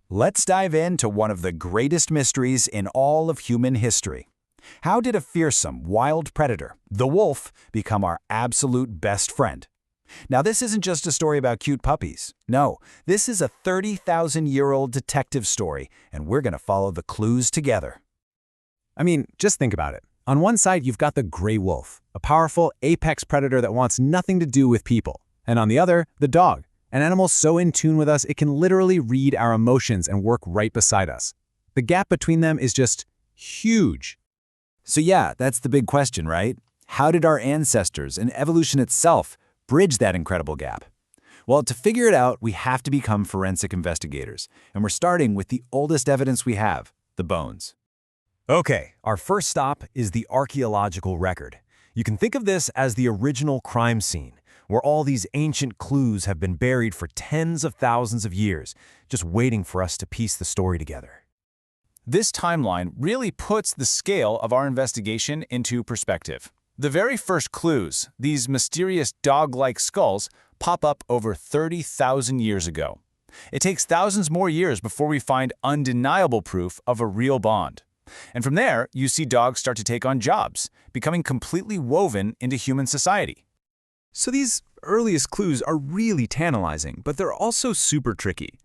Let's dive into one of the greatest mysteries in all of human history. How did a fearsome, wild predator, the wolf, become our absolute best friend? Now, this isn't just a story about cute puppies. No, this is a 30,000-year-old detective story, and we're going to follow the clues together. I mean, just think about it. On one side, you've got the gray wolf, a powerful apex predator that wants nothing to do with people. And on the other, the dog, an animal so in tune with us it can literally read our emotions and work right beside us. The gap between them is just huge. So yeah, that's the big question, right? How did our ancestors and evolution itself bridge that incredible gap? Well, to figure it out, we have to become forensic investigators, and we're starting with the oldest evidence we have, the bones. Okay, our first stop is the archaeological record. You can think of this as the original crime scene, where all these ancient clues have been buried for tens of thousands of years, just waiting for us to piece the story together. This timeline really puts the scale of our investigation into perspective. The very first clues, these mysterious dog-like skulls, pop up over 30,000 years ago. It takes thousands more years before we find undeniable proof of a real bond. And from there, you see dogs start to take on jobs, becoming completely woven into human society. So these earliest clues are really tantalizing, but they're also super tricky.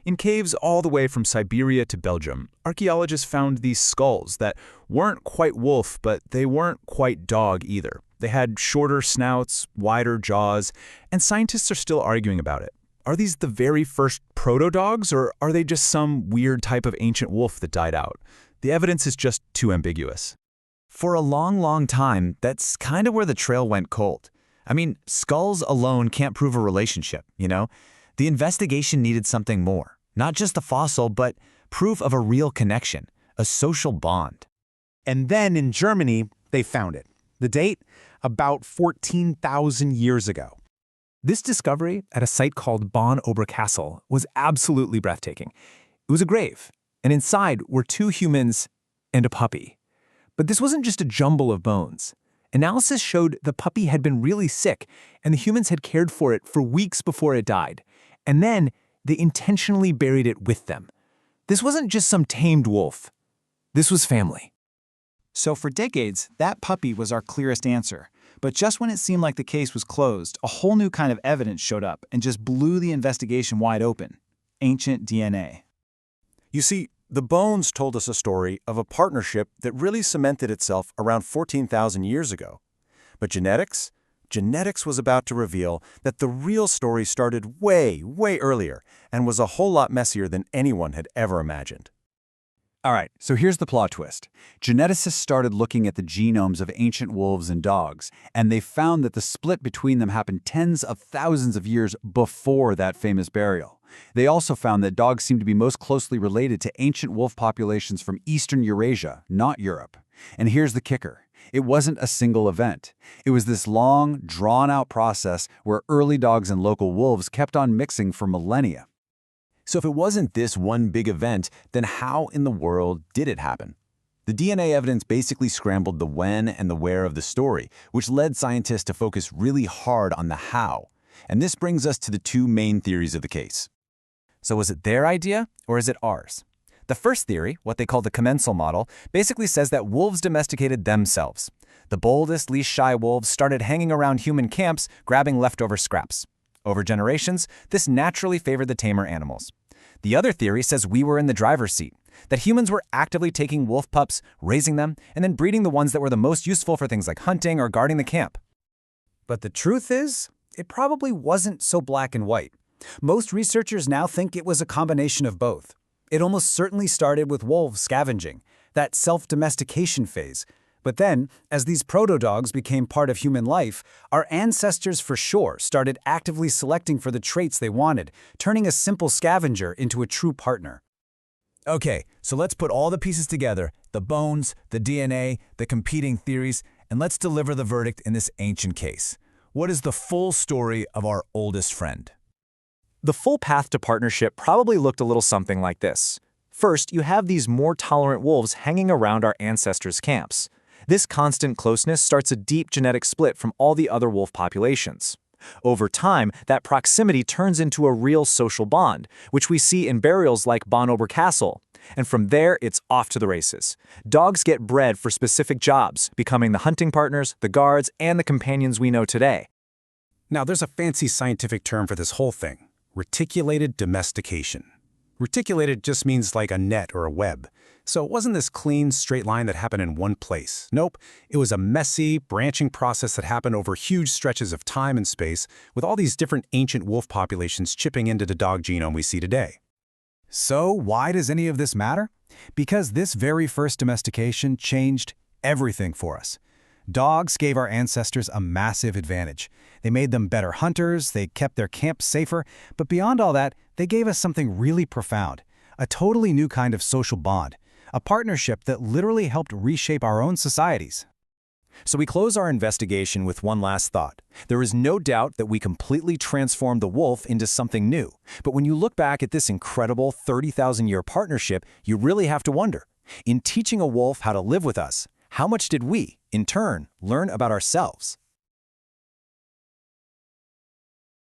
In caves all the way from Siberia to Belgium, archaeologists found these skulls that weren't quite wolf, but they weren't quite dog either. They had shorter snouts, wider jaws, and scientists are still arguing about it. Are these the very first proto-dogs, or are they just some weird type of ancient wolf that died out? The evidence is just too ambiguous. For a long time, that's kind of where the trail went cold. I mean, skulls alone can't prove a relationship, you know? The investigation needed something more. Not just a fossil, but proof of a real connection, a social bond. And then in Germany, they found it. The date? About 14,000 years ago. This discovery at a site called Bonn Oberkassel was absolutely breathtaking. It was a grave, and inside were two humans and a puppy. But this wasn't just a jumble of bones. Analysis showed the puppy had been really sick, and the humans had cared for it for weeks before it died. And then they intentionally buried it with them. This wasn't just some tamed wolf. This was family. So for decades, that puppy was our clearest answer. But just when it seemed like the case was closed, a whole new kind of evidence showed up and just blew the investigation wide open: ancient DNA. You see, the bones told us a story of a partnership that really cemented itself around 14,000 years ago. But genetics was about to reveal that the real story started way earlier and was a whole lot messier than anyone had ever imagined. All right, so here's the plot twist. Geneticists started looking at the genomes of ancient wolves and dogs, and they found that the split between them happened tens of thousands of years before that famous burial. They also found that dogs seemed to be most closely related to ancient wolf populations from Eastern Eurasia, not Europe. And here's the kicker. It wasn't a single event. It was this long, drawn-out process where early dogs and local wolves kept on mixing for millennia. So if it wasn't this one big event, then how in the world did it happen? The DNA evidence basically scrambled the when and the where of the story, which led scientists to focus really hard on the how. And this brings us to the two main theories of the case. So was it their idea, or is it ours? The first theory, what they call the commensal model, basically says that wolves domesticated themselves. The boldest, least shy wolves started hanging around human camps, grabbing leftover scraps. Over generations, this naturally favored the tamer animals. The other theory says we were in the driver's seat, that humans were actively taking wolf pups, raising them, and then breeding the ones that were the most useful for things like hunting or guarding the camp. But the truth is, it probably wasn't so black and white. Most researchers now think it was a combination of both. It almost certainly started with wolves scavenging, that self-domestication phase. But then, as these proto-dogs became part of human life, our ancestors for sure started actively selecting for the traits they wanted, turning a simple scavenger into a true partner. Okay, so let's put all the pieces together, the bones, the DNA, the competing theories, and let's deliver the verdict in this ancient case. What is the full story of our oldest friend? The full path to partnership probably looked a little something like this. First, you have these more tolerant wolves hanging around our ancestors' camps. This constant closeness starts a deep genetic split from all the other wolf populations. Over time, that proximity turns into a real social bond, which we see in burials like Bonn-Oberkassel. And from there, it's off to the races. Dogs get bred for specific jobs, becoming the hunting partners, the guards, and the companions we know today. Now, there's a fancy scientific term for this whole thing: reticulated domestication. Reticulated just means like a net or a web. So it wasn't this clean, straight line that happened in one place. Nope, it was a messy, branching process that happened over huge stretches of time and space, with all these different ancient wolf populations chipping into the dog genome we see today. So why does any of this matter? Because this very first domestication changed everything for us. Dogs gave our ancestors a massive advantage. They made them better hunters, they kept their camps safer, but beyond all that, they gave us something really profound, a totally new kind of social bond, a partnership that literally helped reshape our own societies. So we close our investigation with one last thought. There is no doubt that we completely transformed the wolf into something new. But when you look back at this incredible 30,000-year partnership, you really have to wonder, in teaching a wolf how to live with us, how much did we, in turn, learn about ourselves?